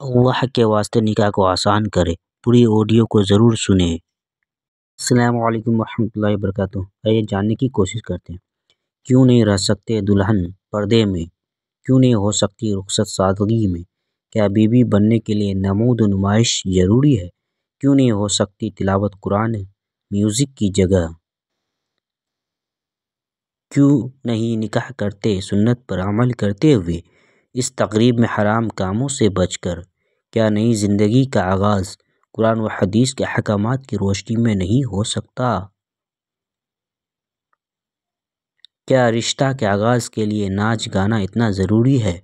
अल्लाह के वास्ते निकाह को आसान करे। पूरी ऑडियो को ज़रूर सुने। अस्सलाम वालेकुम रहमतुल्लाहि व बरकातुहू। आइए जानने की कोशिश करते हैं। क्यों नहीं रह सकते दुल्हन पर्दे में? क्यों नहीं हो सकती रुखसत सादगी में? क्या बीवी बनने के लिए नमूद नुमाइश ज़रूरी है? क्यों नहीं हो सकती तिलावत कुरान म्यूज़िक की जगह? क्यों नहीं निकाह करते सुन्नत पर अमल करते हुए, इस तक़रीब में हराम कामों से बचकर? क्या नई ज़िंदगी का आगाज़ कुरान व हदीस के अहकामात की रोशनी में नहीं हो सकता? क्या रिश्ता के आगाज़ के लिए नाच गाना इतना ज़रूरी है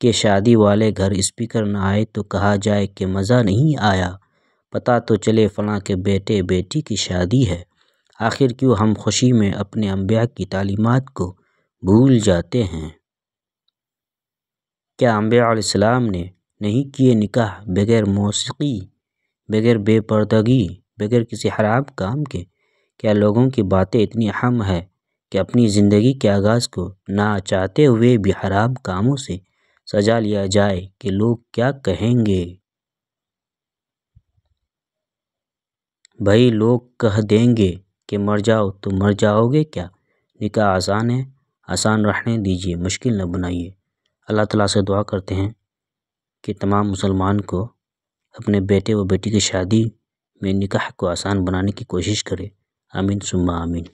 कि शादी वाले घर स्पीकर न आए तो कहा जाए कि मज़ा नहीं आया, पता तो चले फ़लाँ के बेटे बेटी की शादी है? आखिर क्यों हम खुशी में अपने अंबिया की तालीमात को भूल जाते हैं? क्या अंबिया अलैहिस्सलाम ने नहीं किए निकाह बगैर मौसीकी, बगैर बेपर्दगी, बगैर किसी हराम काम के? क्या लोगों की बातें इतनी अहम है कि अपनी ज़िंदगी के आगाज़ को ना चाहते हुए भी हराम कामों से सजा लिया जाए कि लोग क्या कहेंगे? भाई लोग कह देंगे कि मर जाओ तो मर जाओगे क्या? निकाह आसान है, आसान रहने दीजिए, मुश्किल न बनाइए। अल्लाह ताला से दुआ करते हैं कि तमाम मुसलमान को अपने बेटे व बेटी की शादी में निकाह को आसान बनाने की कोशिश करे। आमीन सुम्मा आमीन।